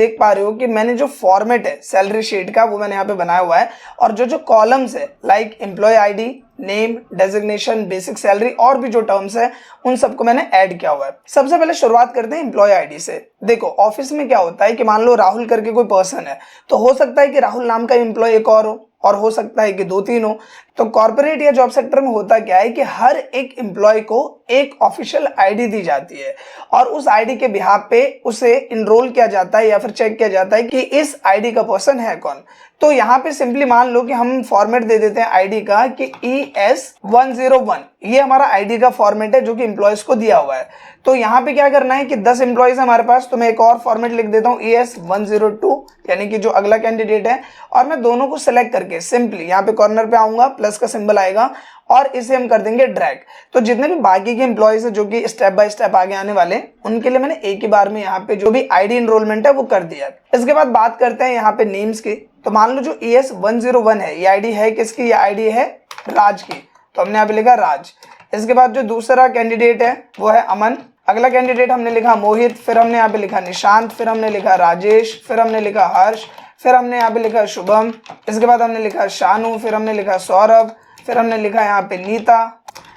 देख पा रहे हो कि मैंने जो फॉर्मेट है सैलरी शीट का वो मैंने यहाँ पे बनाया हुआ है, और जो जो कॉलम्स है like employee ID, name, designation, basic salary और भी जो टर्म्स है उन सबको मैंने ऐड किया हुआ है। सबसे पहले शुरुआत करते हैं एम्प्लॉय आईडी से। देखो ऑफिस में क्या होता है कि मान लो राहुल करके कोई पर्सन है, तो हो सकता है कि राहुल नाम का एम्प्लॉय एक और हो सकता है कि 2-3 हो। तो कॉर्पोरेट या जॉब सेक्टर में होता क्या है कि हर एक एम्प्लॉय को एक ऑफिशियल आईडी दी जाती है और उस आईडी के बिहाफ पे उसे इनरोल किया जाता है या फिर चेक किया जाता है कि इस आईडी का पर्सन है कौन। तो यहाँ पे सिंपली मान लो कि हम फॉर्मेट दे देते हैं आईडी का कि ES101, ये हमारा आईडी का फॉर्मेट है जो कि एम्प्लॉयज को दिया हुआ है। तो यहाँ पे क्या करना है कि 10 एम्प्लॉयज है हमारे पास, तो मैं एक और फॉर्मेट लिख देता हूँ ES102, यानी कि जो अगला कैंडिडेट है, और मैं दोनों को सिलेक्ट करके सिंपली यहाँ पे कॉर्नर पे आऊंगा, प्लस का सिंबल आएगा और इसे हम कर देंगे ड्रैग। तो जितने भी बाकी के एम्प्लॉयज है जो कि स्टेप बाय स्टेप आगे आने वाले, उनके लिए मैंने एक ही बार में यहाँ पे जो भी आईडी इनरोलमेंट है वो कर दिया है। इसके बाद बात करते हैं यहाँ पे नेम्स की। तो मान लो जो ES101 है, ये आईडी है किसकी? ये आईडी है राज की, तो हमने यहाँ पे लिखा राज। इसके बाद जो दूसरा कैंडिडेट है वो है अमन, अगला कैंडिडेट हमने लिखा मोहित, फिर हमने यहाँ पे लिखा निशांत, फिर हमने लिखा राजेश, फिर हमने लिखा हर्ष, फिर हमने यहाँ पे लिखा शुभम, इसके बाद हमने लिखा शानू, फिर हमने लिखा सौरभ, फिर हमने लिखा यहाँ पे नीता,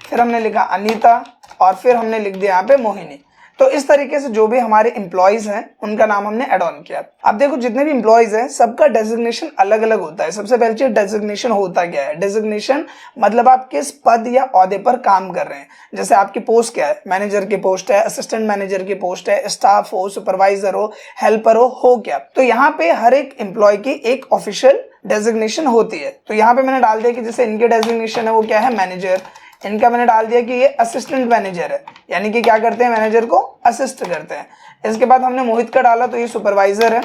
फिर हमने लिखा अनीता, और फिर हमने लिख दिया यहाँ पे मोहिनी। तो इस तरीके से जो भी हमारे एम्प्लॉयज हैं उनका नाम हमने ऐड ऑन किया। अब देखो जितने भी एम्प्लॉयज हैं सबका डेजिग्नेशन अलग अलग होता है। सबसे पहली चीज डेजिग्नेशन होता क्या है? डेजिग्नेशन मतलब आप किस पद या ओहदे पर काम कर रहे हैं। जैसे आपकी पोस्ट क्या है, मैनेजर की पोस्ट है, असिस्टेंट मैनेजर की पोस्ट है, स्टाफ हो, सुपरवाइजर हो, हेल्पर हो क्या। तो यहाँ पे हर एक एम्प्लॉय की एक ऑफिशियल डेजिग्नेशन होती है। तो यहाँ पे मैंने डाल दिया कि जैसे इनके डेजिग्नेशन है वो क्या है? मैनेजर। इनका मैंने डाल दिया कि ये असिस्टेंट मैनेजर है, यानी कि क्या करते हैं? मैनेजर को असिस्ट करते हैं। इसके बाद हमने मोहित का डाला तो ये सुपरवाइजर है।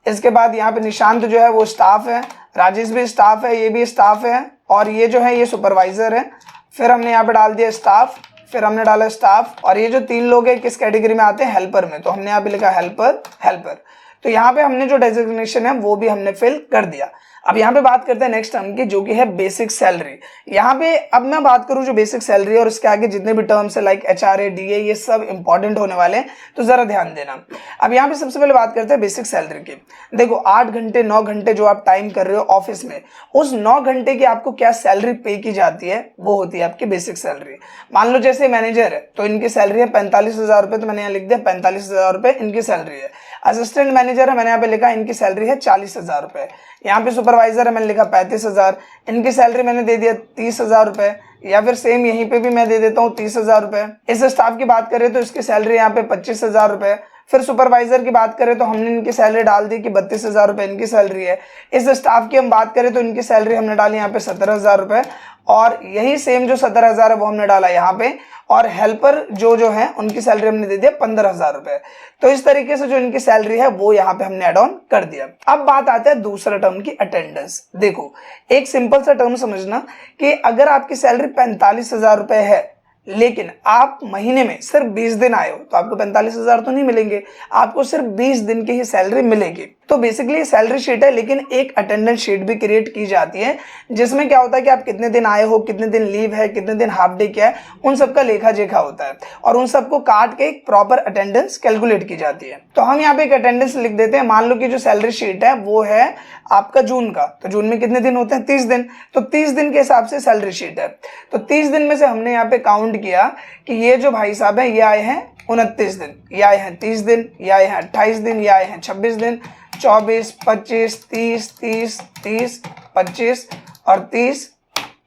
इसके बाद यहाँ पे निशांत जो है वो स्टाफ है, राजेश भी स्टाफ है, ये भी स्टाफ है, और ये जो है ये सुपरवाइजर है। फिर हमने यहाँ पे डाल दिया स्टाफ, फिर हमने डाला स्टाफ, और ये जो 3 लोग हैं किस कैटेगरी में आते हैं? हेल्पर में, तो हमने यहाँ पे लिखा हेल्पर। तो यहाँ पे हमने जो डेजिग्नेशन है वो भी हमने फिल कर दिया। अब यहाँ पे बात करते हैं नेक्स्ट टर्म की जो कि है बेसिक सैलरी। यहाँ पे अब मैं बात करूँ जो बेसिक सैलरी और इसके आगे जितने भी टर्म्स है लाइक HRA, DA, ये सब इंपॉर्टेंट होने वाले हैं, तो जरा ध्यान देना। अब यहाँ पे सबसे पहले बात करते हैं बेसिक सैलरी की। देखो 8 घंटे 9 घंटे जो आप टाइम कर रहे हो ऑफिस में, उस 9 घंटे की आपको क्या सैलरी पे की जाती है? वो होती है आपकी बेसिक सैलरी। मान लो जैसे मैनेजर है तो इनकी सैलरी है 45,000 रुपए, तो मैंने यहाँ लिख दिया 45,000 रुपए इनकी सैलरी है। असिस्टेंट मैनेजर है, मैंने यहाँ पे लिखा इनकी सैलरी है 40,000 रुपए। यहाँ पे सुपरवाइजर है, मैंने लिखा 35,000, इनकी सैलरी मैंने दे दिया 30,000 रुपए, या फिर सेम यहीं पे भी मैं दे देता हूँ 30,000 रुपए। इस स्टाफ की बात करें तो इसकी सैलरी यहाँ पे 25,000 रुपए। फिर सुपरवाइजर की बात करें तो हमने इनकी सैलरी डाल दी कि 32,000 रुपए इनकी सैलरी है। इस स्टाफ की हम बात करें तो इनकी सैलरी हमने डाली यहाँ पे 17,000 रुपए, और यही सेम जो 17,000 है वो हमने डाला यहाँ पे, और हेल्पर जो है उनकी सैलरी हमने दे दिया 15,000 रुपए। तो इस तरीके से जो इनकी सैलरी है वो यहाँ पे हमने एड ऑन कर दिया। अब बात आता है दूसरा टर्म की, अटेंडेंस। देखो एक सिंपल सा टर्म समझना कि अगर आपकी सैलरी 45,000 रुपए है लेकिन आप महीने में सिर्फ 20 दिन आए हो तो आपको 45,000 तो नहीं मिलेंगे, आपको सिर्फ 20 दिन की ही सैलरी मिलेगी। तो बेसिकली सैलरी शीट है, लेकिन एक अटेंडेंस शीट भी क्रिएट की जाती है जिसमें क्या होता है कि आप कितने दिन आए हो, कितने दिन लीव है, कितने दिन हाफ डे क्या है, उन सबका लेखा जोखा होता है और उन सबको काट के एक प्रॉपर अटेंडेंस कैलकुलेट की जाती है। तो हम यहाँ पे एक अटेंडेंस लिख देते हैं। मान लो कि जो सैलरी शीट है वो है आपका जून का, तो जून में कितने दिन होते हैं? 30 दिन। तो 30 दिन के हिसाब से सैलरी शीट है। तो 30 दिन में से हमने यहाँ पे काउंट किया कि ये जो भाई साहब है ये आए हैं 29 दिन, ये आए हैं 30 दिन, ये आए हैं 28 दिन, ये आए हैं 26 दिन, 24, 25, 30, 30, 30, 25 और 30,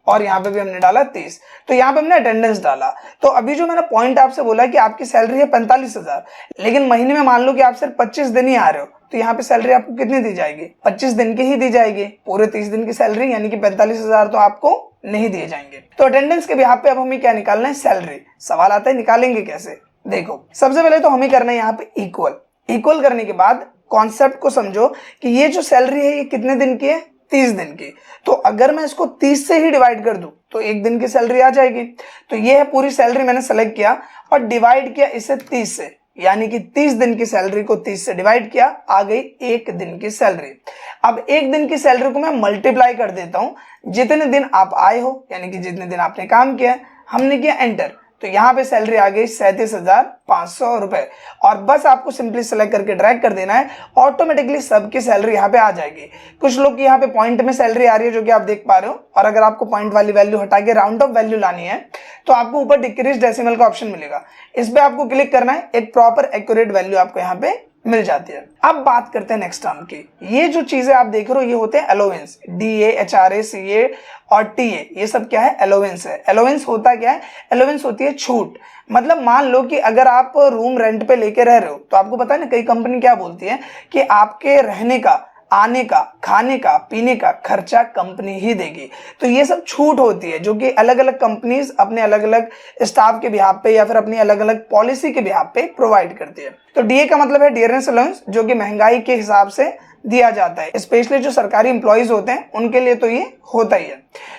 और यहाँ पे भी हमने डाला 30। तो यहाँ पे हमने अटेंडेंस डाला। तो अभी जो मैंने पॉइंट आपसे बोला कि आपकी सैलरी है 45,000, लेकिन महीने में मान लो कि आप सिर्फ 25 दिन ही आ रहे हो, तो यहाँ पे सैलरी आपको कितनी दी जाएगी? 25 दिन की ही दी जाएगी। पूरे 30 दिन की सैलरी यानी कि 45,000 तो आपको नहीं दिए जाएंगे। तो अटेंडेंस के बिहाफ पे अब हमें क्या निकालना है? सैलरी। सवाल आता है निकालेंगे कैसे? देखो सबसे पहले तो हमें करना है यहाँ पे इक्वल करने के बाद कॉन्सेप्ट को समझो कि ये जो सैलरी है ये कितने दिन की है? 30 दिन की। तो अगर मैं इसको 30 से ही डिवाइड कर दूं तो 1 दिन की सैलरी आ जाएगी। तो ये है पूरी सैलरी, मैंने सेलेक्ट किया और डिवाइड किया इसे 30 से, यानी कि 30 दिन की सैलरी को 30 से डिवाइड किया, आ गई 1 दिन की सैलरी। अब 1 दिन की सैलरी को मैं मल्टीप्लाई कर देता हूं जितने दिन आप आए हो, यानी कि जितने दिन आपने काम किया है। हमने किया एंटर, तो यहाँ पे सैलरी आ गई 37,500 रुपए। और बस आपको सिंपली सेलेक्ट करके ड्रैग कर देना है, ऑटोमेटिकली सबकी सैलरी यहाँ पे आ जाएगी। कुछ लोग की यहाँ पे पॉइंट में सैलरी आ रही है जो कि आप देख पा रहे हो, और अगर आपको पॉइंट वाली वैल्यू हटा के राउंड ऑफ वैल्यू लानी है तो आपको ऊपर डिक्रीज डेसिमल का ऑप्शन मिलेगा, इस पे आपको क्लिक करना है, एक प्रॉपर एक्यूरेट वैल्यू आपको यहाँ पे मिल जाती है। अब बात करते हैं नेक्स्ट टर्म की। ये जो चीजें आप देख रहे हो ये होते हैं अलोवेंस, डीए, एचआरए, सीए और टीए, ये सब क्या है? अलोवेंस है। अलोवेंस होता क्या है? अलोवेंस होती है छूट। मतलब मान लो कि अगर आप रूम रेंट पे लेके रह रहे हो तो आपको पता है ना, कई कंपनी क्या बोलती है कि आपके रहने का, आने का, खाने का, पीने का खर्चा कंपनी ही देगी। तो ये सब छूट होती है जो कि अलग अलग कंपनीज अपने अलग अलग स्टाफ के बिहाफ पे या फिर अपनी अलग अलग पॉलिसी के बिहाफ पे प्रोवाइड करती है। तो डीए का मतलब है डियरनेस अलाउंस, जो कि महंगाई के हिसाब से दिया जाता है, स्पेशली जो सरकारी एम्प्लॉइज होते हैं उनके लिए तो ये होता ही है।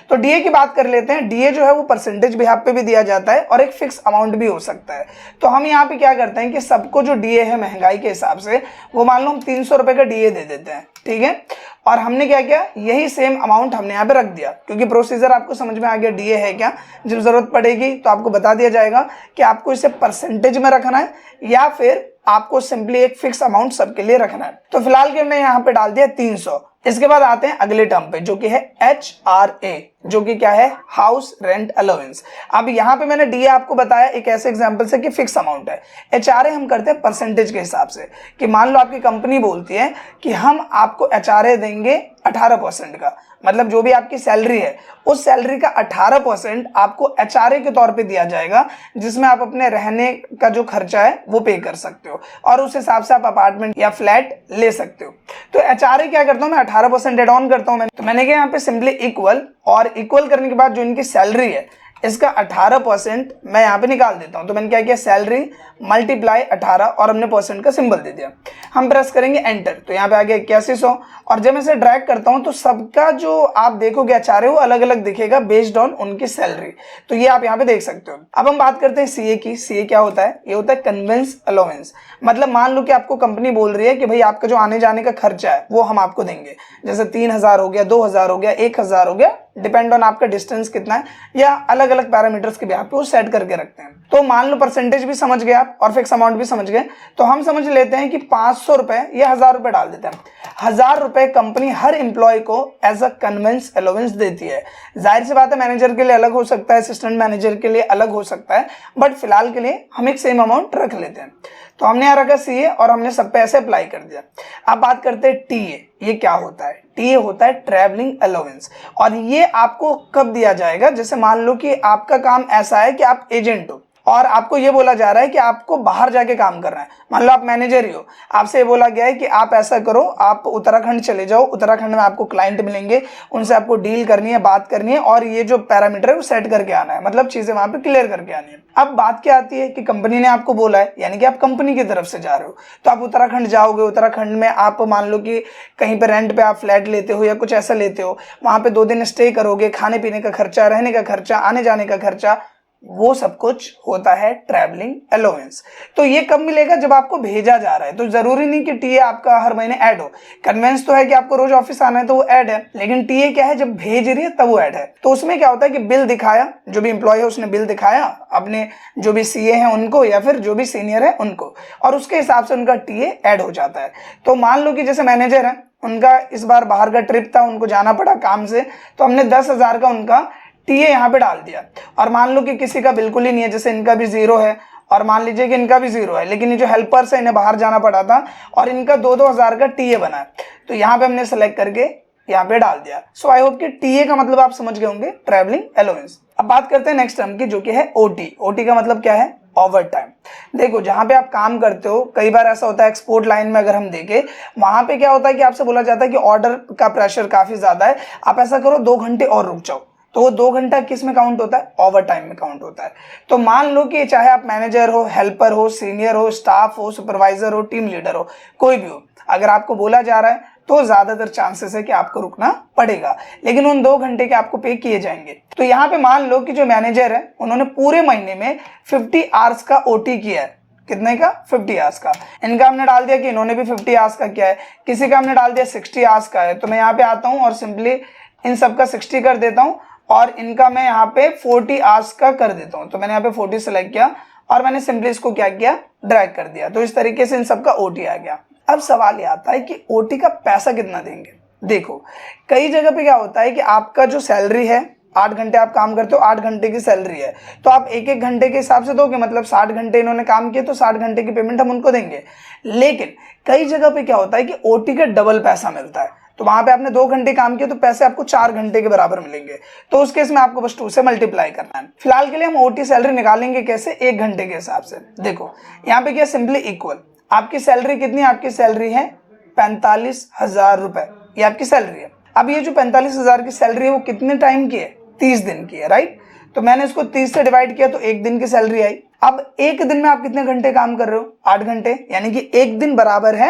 तो डीए की बात कर लेते हैं। डीए जो है वो परसेंटेज बिहाफ पे भी दिया जाता है और एक फिक्स अमाउंट भी हो सकता है। तो हम यहाँ पे क्या करते हैं कि सबको जो डीए है महंगाई के हिसाब से, वो मान लो हम 300 रुपए का डीए दे देते हैं, ठीक है। और हमने क्या किया, यही सेम अमाउंट हमने यहाँ पे रख दिया, क्योंकि प्रोसीजर आपको समझ में आ गया डीए है क्या। जब जरूरत पड़ेगी तो आपको बता दिया जाएगा कि आपको इसे परसेंटेज में रखना है या फिर आपको सिंपली एक फिक्स अमाउंट सबके लिए रखना है। तो फिलहाल के हमने यहाँ पे डाल दिया 300। इसके बाद आते हैं अगले टर्म पे जो कि है HRA, जो कि क्या है? House rent allowance. अब यहाँ पे मैंने डीए आपको बताया एक ऐसे एग्जांपल से कि फिक्स अमाउंट है। HRA हम करते हैं परसेंटेज के हिसाब से, कि मान लो आपकी कंपनी बोलती है कि हम आपको HRA देंगे 18% का, मतलब जो भी आपकी सैलरी है उस सैलरी का 18% आपको HRA के तौर पे दिया जाएगा, जिसमें आप अपने रहने का जो खर्चा है वो पे कर सकते हो और उस हिसाब से आप अपार्टमेंट या फ्लैट ले सकते हो। तो HRA क्या करता हूँ मैं, 18% एड ऑन करता हूँ। तो मैंने क्या यहाँ पे सिंपली इक्वल, और इक्वल करने के बाद जो इनकी सैलरी है इसका 18% मैं यहाँ पे निकाल देता हूँ। तो मैंने क्या किया, सैलरी मल्टीप्लाई 18 और हमने परसेंट का सिंबल दे दिया। हम प्रेस करेंगे एंटर, तो यहाँ पे आ गया 8100। और जब मैं इसे ड्रैग करता हूँ तो सबका जो आप देखोगे HRA वो अलग अलग दिखेगा बेस्ड ऑन उनकी सैलरी। तो ये आप यहाँ पे देख सकते हो। अब हम बात करते हैं सीए की। सीए क्या होता है? ये होता है कन्वेंस अलाउंस। मतलब मान लो कि आपको कंपनी बोल रही है कि भाई आपका जो आने जाने का खर्चा है वो हम आपको देंगे, जैसे 3000 हो गया, 2000 हो गया, 1000 हो गया, डिपेंड ऑन आपका डिस्टेंस कितना है, या अलग अलग पैरामीटर्स के बिहाफ पे वो सेट करके रखते हैं। तो मान लो परसेंटेज भी समझ गए आप और फिक्स अमाउंट भी समझ गए, तो हम समझ लेते हैं कि 500 रुपए या 1000 रुपए डाल देते हैं। 1000 रुपए कंपनी हर एम्प्लॉय को एज अ कन्वेंस अलाउंस देती है। जाहिर सी बात है मैनेजर के लिए अलग हो सकता है, असिस्टेंट मैनेजर के लिए अलग हो सकता है, बट फिलहाल के लिए हम एक सेम अमाउंट रख लेते हैं। तो हमने यहाँ रखा सीए और हमने सब पे ऐसे अप्लाई कर दिया। अब बात करते हैं टीए। ये क्या होता है? टीए होता है ट्रैवलिंग अलाउंस। और ये आपको कब दिया जाएगा? जैसे मान लो कि आपका काम ऐसा है कि आप एजेंट हो और आपको ये बोला जा रहा है कि आपको बाहर जाके काम करना है। मान लो आप मैनेजर ही हो, आपसे ये बोला गया है कि आप ऐसा करो, आप उत्तराखंड चले जाओ, उत्तराखंड में आपको क्लाइंट मिलेंगे, उनसे आपको डील करनी है, बात करनी है और ये जो पैरामीटर है वो सेट करके आना है, मतलब चीजें वहां पे क्लियर करके आनी है। अब बात क्या आती है कि कंपनी ने आपको बोला है, यानी कि आप कंपनी की तरफ से जा रहे हो, तो आप उत्तराखंड जाओगे। उत्तराखंड में आप मान लो कि कहीं पे रेंट पे आप फ्लैट लेते हो या कुछ ऐसा लेते हो, वहां पे 2 दिन स्टे करोगे, खाने पीने का खर्चा, रहने का खर्चा, आने जाने का खर्चा, वो सब कुछ होता है ट्रैवलिंग अलाउंस। तो ये कब मिलेगा? जब आपको भेजा जा रहा है। तो जरूरी नहीं कि टीए आपका हर महीने ऐड हो। कन्वेंस तो है कि आपको रोज ऑफिस आना है तो वो ऐड है, लेकिन टीए क्या है, जब भेज रही है तब वो ऐड है। तो उसमें क्या होता है कि बिल दिखाया, जो भी एम्प्लॉय है उसने बिल दिखाया अपने जो भी सीए हैं उनको या फिर जो भी सीनियर है उनको, और उसके हिसाब से उनका टीए ऐड हो जाता है। तो मान लो कि जैसे मैनेजर है, उनका इस बार बाहर का ट्रिप था, उनको जाना पड़ा काम से, तो हमने 10,000 का उनका टीए यहाँ पे डाल दिया। और मान लो कि किसी का बिल्कुल ही नहीं है, जैसे इनका भी 0 है और मान लीजिए कि इनका भी 0 है, लेकिन ये जो हेल्पर्स है इन्हें बाहर जाना पड़ा था और इनका 2-2 का टीए बना है, तो यहाँ पे हमने सेलेक्ट करके यहाँ पे डाल दिया। सो आई होप कि टीए का मतलब आप समझ गए होंगे, ट्रैवलिंग अलाउंस। अब बात करते हैं नेक्स्ट टर्म की, जो कि है ओटी। ओटी का मतलब क्या है? Over time. देखो जहां पे आप काम करते हो, कई बार ऐसा होता है एक्सपोर्ट लाइन में अगर हम देखें, वहां पे क्या होता है कि आपसे बोला जाता है कि ऑर्डर का प्रेशर काफी ज्यादा है, आप ऐसा करो 2 घंटे और रुक जाओ, तो वो 2 घंटा किस में काउंट होता है? ओवर टाइम में काउंट होता है। तो मान लो कि चाहे आप मैनेजर हो, हेल्पर हो, सीनियर हो, स्टाफ हो, सुपरवाइजर हो, टीम लीडर हो, कोई भी हो, अगर आपको बोला जा रहा है तो ज्यादातर चांसेस है कि आपको रुकना पड़ेगा, लेकिन उन 2 घंटे के आपको पे किए जाएंगे। तो यहाँ पे मान लो कि जो मैनेजर है उन्होंने पूरे महीने में 50 आवर्स का ओटी किया है। कितने का? 50 आवर्स का। इनका हमने डाल दिया कि इन्होंने भी 50 आवर्स का किया है, किसी का हमने डाल दिया 60 आवर्स का है। तो मैं यहाँ पे आता हूँ और सिंपली इन सबका 60 कर देता हूँ और इनका मैं यहाँ पे 40 आवर्स का कर देता हूँ। तो मैंने यहाँ पे 40 सेलेक्ट किया और मैंने सिंपली इसको क्या किया, ड्रैग कर दिया। तो इस तरीके से इन सबका ओटी आ गया। अब सवाल ये आता है कि ओटी का पैसा कितना देंगे। देखो कई जगह पे क्या होता है कि आपका जो सैलरी है, 8 घंटे आप काम करते हो, 8 घंटे की सैलरी है, तो आप एक एक घंटे के हिसाब से दोगे, मतलब 60 घंटे इन्होंने काम किए तो 60 घंटे की पेमेंट हम उनको देंगे। लेकिन कई जगह पे क्या होता है कि ओटी का डबल पैसा मिलता है। तो वहां पे आपने 2 घंटे काम किया तो पैसे आपको 4 घंटे के बराबर मिलेंगे। तो उस केस में आपको बस 2 से मल्टीप्लाई करना है। फिलहाल के लिए हम ओटी सैलरी निकालेंगे कैसे, 1 घंटे के हिसाब से। देखो यहाँ पे क्या, सिंपली इक्वल, आपकी सैलरी कितनी, आपकी सैलरी है 45,000 रुपए, ये आपकी सैलरी है। अब ये जो 45,000 की सैलरी है वो कितने टाइम की है, 30 दिन की है, राइट। तो मैंने इसको 30 से डिवाइड किया तो 1 दिन की सैलरी आई। अब एक दिन में आप कितने घंटे काम कर रहे हो, 8 घंटे, यानी कि 1 दिन बराबर है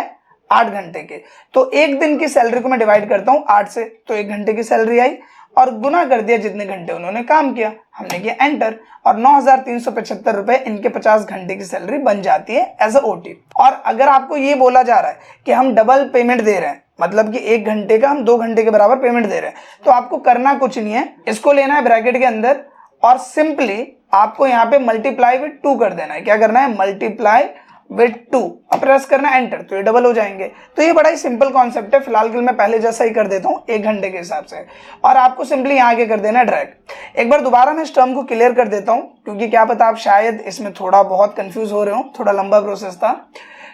8 घंटे के। तो 1 दिन की सैलरी को मैं डिवाइड करता हूं 8 से, तो 1 घंटे की सैलरी आई और गुना कर दिया जितने घंटे उन्होंने काम किया, हमने किया एंटर, और 9,375 रुपए इनके 50 घंटे की सैलरी बन जाती है एज अ ओटी। और अगर आपको ये बोला जा रहा है कि हम डबल पेमेंट दे रहे हैं, मतलब कि 1 घंटे का हम 2 घंटे के बराबर पेमेंट दे रहे हैं, तो आपको करना कुछ नहीं है, इसको लेना है ब्रैकेट के अंदर और सिंपली आपको यहाँ पे मल्टीप्लाई विद 2 कर देना है। क्या करना है, मल्टीप्लाई विद 2, अब प्रेस करना एंटर, तो ये डबल हो जाएंगे। तो ये बड़ा ही सिंपल कॉन्सेप्ट है। फिलहाल के लिए मैं पहले जैसा ही कर देता हूँ 1 घंटे के हिसाब से, और आपको सिंपली यहाँ आगे कर देना है ड्रैग। एक बार दोबारा मैं इस टर्म को क्लियर कर देता हूँ, क्योंकि क्या पता आप शायद इसमें थोड़ा बहुत कंफ्यूज हो रहे हो, थोड़ा लंबा प्रोसेस था।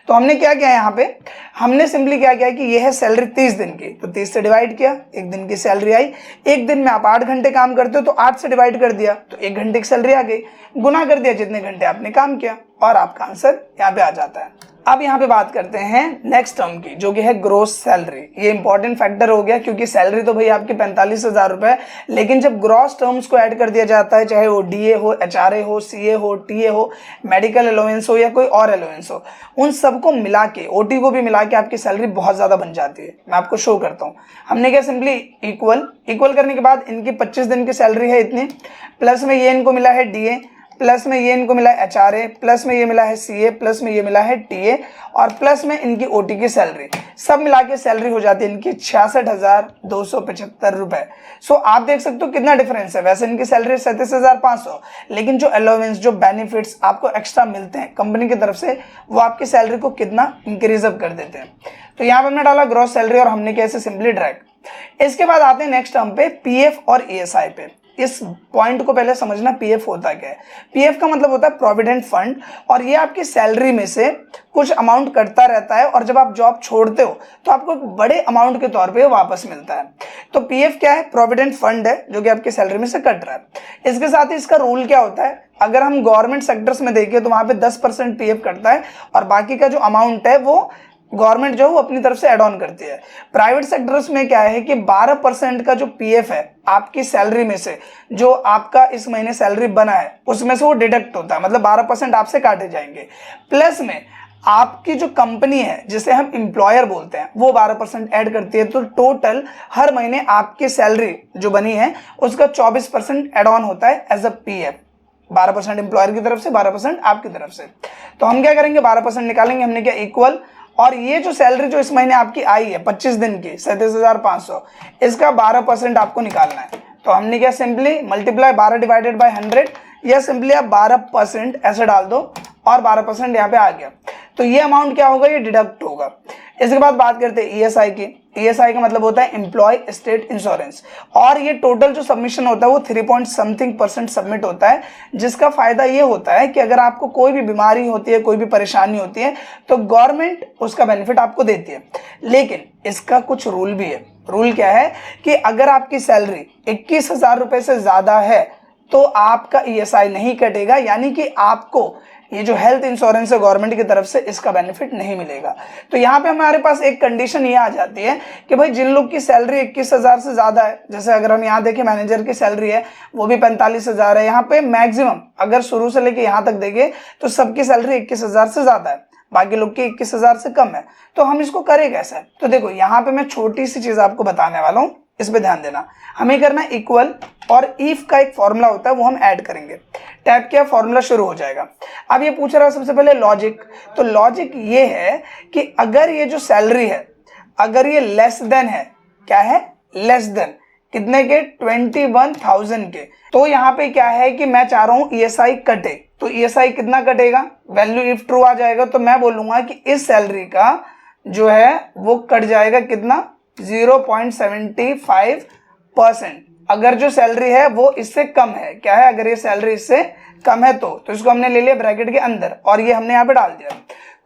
तो हमने क्या किया यहाँ पे, हमने सिंपली क्या किया कि ये है सैलरी 30 दिन की, तो 30 से डिवाइड किया, 1 दिन की सैलरी आई। 1 दिन में आप 8 घंटे काम करते हो तो 8 से डिवाइड कर दिया तो 1 घंटे की सैलरी आ गई, गुना कर दिया जितने घंटे आपने काम किया और आपका आंसर यहाँ पे आ जाता है। अब यहाँ पे बात करते हैं नेक्स्ट टर्म की, जो कि है ग्रॉस सैलरी। ये इंपॉर्टेंट फैक्टर हो गया, क्योंकि सैलरी तो भाई आपकी 45,000 रुपए, लेकिन जब ग्रॉस टर्म्स को ऐड कर दिया जाता है, चाहे वो डीए हो, एचआरए हो, सीए हो, टीए हो, मेडिकल अलाउंस हो या कोई और अलाउंस हो, उन सबको मिला के, ओटी को भी मिला के आपकी सैलरी बहुत ज्यादा बन जाती है। मैं आपको शो करता हूँ। हमने क्या, सिंपली इक्वल करने के बाद इनकी 25 दिन की सैलरी है इतनी, प्लस में ये इनको मिला है डीए, प्लस में ये इनको मिला है एचआरए, प्लस में ये मिला है सीए, प्लस में ये मिला है टीए, और प्लस में इनकी ओटी की सैलरी, सब मिला के सैलरी हो जाती है इनकी 66,275 रुपए। सो आप देख सकते हो कितना डिफरेंस है। वैसे इनकी सैलरी 37,500, लेकिन जो अलाउंस, जो बेनिफिट्स आपको एक्स्ट्रा मिलते हैं कंपनी की तरफ से, वो आपकी सैलरी को कितना इंक्रीज अप कर देते हैं। तो यहाँ पे हमने डाला ग्रॉस सैलरी और हमने कैसे सिंपली ड्रैग। इसके बाद आते हैं नेक्स्ट टर्म पे, पीएफ और ईएसआई पे। इस पॉइंट को पहले समझना, पीएफ होता क्या है। पीएफ का मतलब होता है प्रोविडेंट फंड, और ये आपकी सैलरी में से कुछ अमाउंट कटता रहता है और जब आप जॉब छोड़ते हो तो आपको एक बड़े अमाउंट के तौर पे वापस मिलता है। तो पीएफ क्या है, प्रोविडेंट फंड है जो कि आपकी सैलरी में से कट रहा है। इसके साथ ही इसका रूल क्या होता है, अगर हम गवर्नमेंट सेक्टर्स में देखें तो वहां पे 10% पीएफ कटता है और बाकी का जो अमाउंट है वो गवर्नमेंट जो है वो अपनी तरफ से एड ऑन करती है। प्राइवेट सेक्टर्स में क्या है कि 12% का जो पीएफ है आपकी सैलरी में से, जो आपका इस महीने सैलरी बना है उसमें से वो डिडक्ट होता है, मतलब 12% आपसे काटे जाएंगे। प्लस में आपकी जो कंपनी है जिसे हम एम्प्लॉयर बोलते हैं वो 12% ऐड करती है। तो टोटल हर महीने आपकी सैलरी जो बनी है उसका 24% एड ऑन होता है एज अ पीएफ। 12% एम्प्लॉयर की तरफ से, 12% आपकी तरफ से। तो हम क्या करेंगे, 12% निकालेंगे। हमने क्या, इक्वल, और ये जो सैलरी जो इस महीने आपकी आई है 25 दिन की 37,500, इसका 12% आपको निकालना है। तो हमने क्या, सिंपली मल्टीप्लाई 12 डिवाइडेड बाय 100, या सिंपली आप 12% ऐसे डाल दो और 12% यहाँ पे आ गया। तो ये अमाउंट क्या होगा, ये डिडक्ट होगा। इसके बाद बात करते हैं ईएसआई की। ईएसआई का मतलब होता है एम्प्लॉय स्टेट इंश्योरेंस, और ये टोटल जो सबमिशन होता है वो 3% सबमिट होता है, जिसका फायदा ये होता है कि अगर आपको कोई भी बीमारी होती है, कोई भी परेशानी होती है, तो गवर्नमेंट उसका बेनिफिट आपको देती है। लेकिन इसका कुछ रूल भी है। रूल क्या है कि अगर आपकी सैलरी 21,000 रुपए से ज्यादा है तो आपका ईएसआई नहीं कटेगा, यानी कि आपको ये जो हेल्थ इंश्योरेंस है गवर्नमेंट की तरफ से, इसका बेनिफिट नहीं मिलेगा। तो यहाँ पे हमारे पास एक कंडीशन ये आ जाती है कि भाई जिन लोग की सैलरी 21,000 से ज्यादा है, जैसे अगर हम यहाँ देखें मैनेजर की सैलरी है वो भी 45,000 है। यहाँ पे मैक्सिमम अगर शुरू से लेके यहाँ तक देखें तो सबकी सैलरी 21,000 से ज्यादा है, बाकी लोग की 21,000 से कम है। तो हम इसको करें कैसे, तो देखो यहाँ पे मैं छोटी सी चीज आपको बताने वाला हूँ, इस पे ध्यान देना। हमें करना इक्वल, और इफ का एक फॉर्मूला होता है वो हम ऐड करेंगे। टैप किया, फॉर्मूला शुरू हो जाएगा। अब ये पूछ रहा है सबसे पहले लॉजिक। तो लॉजिक ये है कि अगर ये जो सैलरी है अगर ये लेस देन है, क्या है, लेस देन, कितने के? 21,000 के। तो यहाँ पे क्या है कि मैं चाह रहा हूँ ESI कटे, तो ESI कितना कटेगा? वैल्यू इफ ट्रू आ जाएगा तो मैं बोलूंगा कि इस सैलरी का जो है वो कट जाएगा कितना? 0.75%। अगर जो सैलरी है वो इससे कम है, क्या है? अगर ये सैलरी इससे कम है तो इसको हमने ले लिया ब्रैकेट के अंदर और ये हमने यहाँ पे डाल दिया।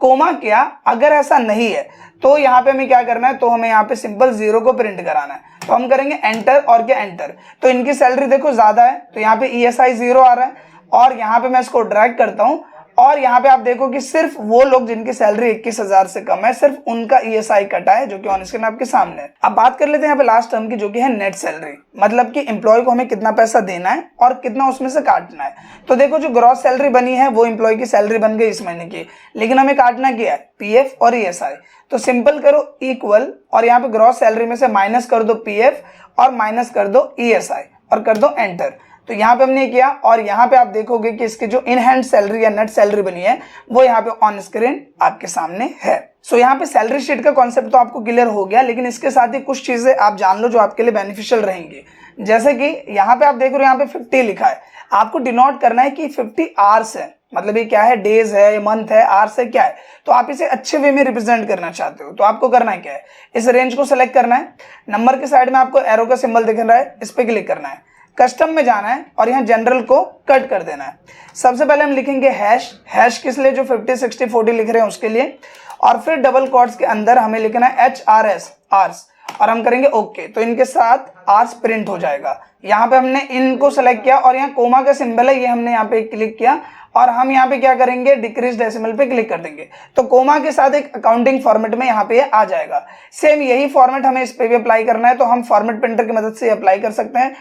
कोमा क्या? अगर ऐसा नहीं है तो यहाँ पे हमें क्या करना है? तो हमें यहाँ पे सिंपल 0 को प्रिंट कराना है। तो हम करेंगे एंटर और क्या? एंटर। तो इनकी सैलरी देखो ज्यादा है तो यहाँ पे ESI 0 आ रहा है और यहाँ पे मैं इसको ड्रैग करता हूँ और यहाँ पे आप देखो कि सिर्फ वो लोग जिनकी सैलरी 21,000 से कम है, सिर्फ उनका ESI कटा है, जो कि ऑन स्क्रीन आपके सामने है। अब बात कर लेते हैं यहाँ पे लास्ट टर्म की, जो कि है नेट सैलरी, मतलब कि एम्प्लॉय को हमें कितना पैसा देना है और कितना उसमें से काटना है। तो देखो जो ग्रॉस सैलरी बनी है वो एम्प्लॉय की सैलरी बन गई इस महीने की, लेकिन हमें काटना क्या है? PF और ESI। तो सिंपल करो इक्वल और यहाँ पे ग्रॉस सैलरी में से माइनस कर दो PF और माइनस कर दो ESI और कर दो एंटर। तो यहाँ पे हमने किया और यहाँ पे आप देखोगे कि इसकी जो इन हैंड सैलरी या नेट सैलरी बनी है वो यहाँ पे ऑन स्क्रीन आपके सामने है। सो यहाँ पे सैलरी शीट का कॉन्सेप्ट तो आपको क्लियर हो गया, लेकिन इसके साथ ही कुछ चीजें आप जान लो जो आपके लिए बेनिफिशियल रहेंगी। जैसे कि यहाँ पे आप देख रहे हो यहाँ पे 50 लिखा है, आपको डिनोट करना है कि 50 आवर्स है, मतलब ये क्या है? डेज है, मंथ है, आवर्स है, क्या है? तो आप इसे अच्छे वे में रिप्रेजेंट करना चाहते हो तो आपको करना है क्या है? इस रेंज को सिलेक्ट करना है, नंबर के साइड में आपको एरो का सिंबल दिख रहा है, इस पे क्लिक करना है, कस्टम में जाना है और यहाँ जनरल को कट कर देना है। सबसे पहले हम लिखेंगे हैश, हैश किस लिए? जो 50, 60, 40 लिख रहे हैं उसके लिए, और फिर डबल कोट्स के अंदर हमें लिखना है HRS, आर्स, और हम करेंगे ओके। तो इनके साथ आर्स प्रिंट हो जाएगा। यहाँ पे हमने इनको सेलेक्ट किया और यहाँ कोमा का सिंबल है, ये हमने यहाँ पे क्लिक किया और हम यहाँ पे क्या करेंगे? डिक्रीज डेसिमल पे क्लिक कर देंगे तो कोमा के साथ एक अकाउंटिंग फॉर्मेट में यहाँ पे आ जाएगा। सेम यही फॉर्मेट हमें इस पे भी अप्लाई करना है, तो हम फॉर्मेट प्रिंटर की मदद से अप्लाई कर सकते हैं।